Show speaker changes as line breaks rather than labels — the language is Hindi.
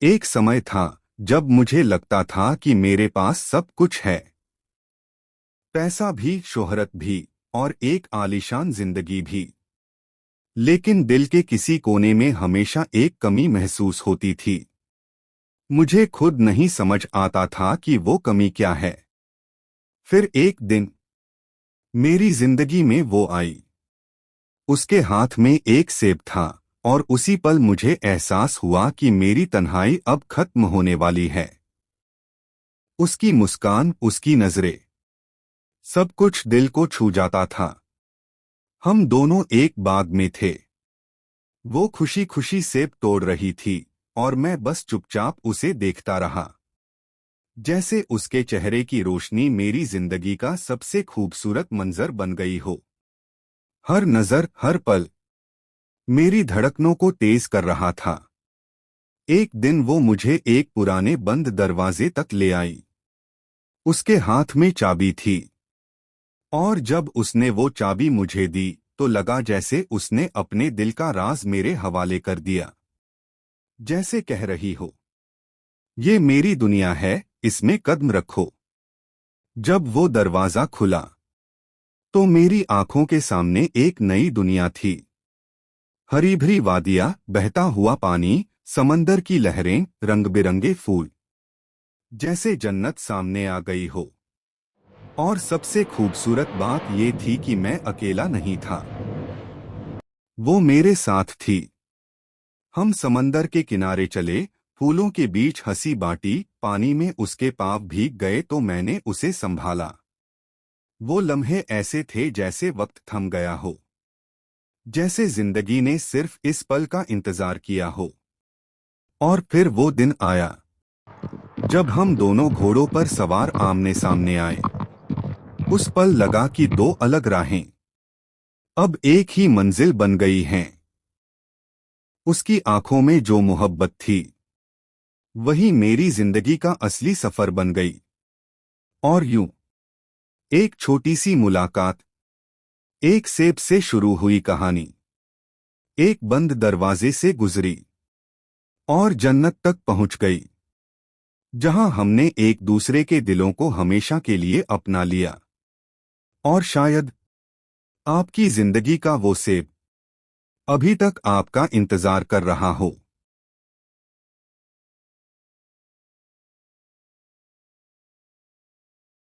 एक समय था जब मुझे लगता था कि मेरे पास सब कुछ है। पैसा भी, शोहरत भी और एक आलीशान जिंदगी भी। लेकिन दिल के किसी कोने में हमेशा एक कमी महसूस होती थी। मुझे खुद नहीं समझ आता था कि वो कमी क्या है। फिर एक दिन मेरी जिंदगी में वो आई। उसके हाथ में एक सेब था और उसी पल मुझे एहसास हुआ कि मेरी तन्हाई अब खत्म होने वाली है। उसकी मुस्कान, उसकी नजरें, सब कुछ दिल को छू जाता था। हम दोनों एक बाग में थे। वो खुशी खुशी सेब तोड़ रही थी और मैं बस चुपचाप उसे देखता रहा। जैसे उसके चेहरे की रोशनी मेरी जिंदगी का सबसे खूबसूरत मंजर बन गई हो। हर नजर, हर पल मेरी धड़कनों को तेज कर रहा था। एक दिन वो मुझे एक पुराने बंद दरवाजे तक ले आई। उसके हाथ में चाबी थी और जब उसने वो चाबी मुझे दी तो लगा जैसे उसने अपने दिल का राज मेरे हवाले कर दिया। जैसे कह रही हो, ये मेरी दुनिया है, इसमें कदम रखो। जब वो दरवाजा खुला तो मेरी आंखों के सामने एक नई दुनिया थी। हरी भरी वादियां, बहता हुआ पानी, समंदर की लहरें, रंग बिरंगे फूल, जैसे जन्नत सामने आ गई हो। और सबसे खूबसूरत बात ये थी कि मैं अकेला नहीं था। वो मेरे साथ थी। हम समंदर के किनारे चले, फूलों के बीच हंसी बांटी, पानी में उसके पाँव भीग गए तो मैंने उसे संभाला। वो लम्हे ऐसे थे जैसे वक्त थम गया हो, जैसे जिंदगी ने सिर्फ इस पल का इंतजार किया हो। और फिर वो दिन आया जब हम दोनों घोड़ों पर सवार आमने सामने आए। उस पल लगा कि दो अलग राहें अब एक ही मंजिल बन गई हैं। उसकी आंखों में जो मोहब्बत थी वही मेरी जिंदगी का असली सफर बन गई। और यूं एक छोटी सी मुलाकात, एक सेब से शुरू हुई कहानी, एक बंद दरवाजे से गुजरी और जन्नत तक पहुंच गई, जहां हमने एक दूसरे के दिलों को हमेशा के लिए अपना लिया। और शायद आपकी जिंदगी का वो सेब अभी तक आपका इंतजार कर रहा हो।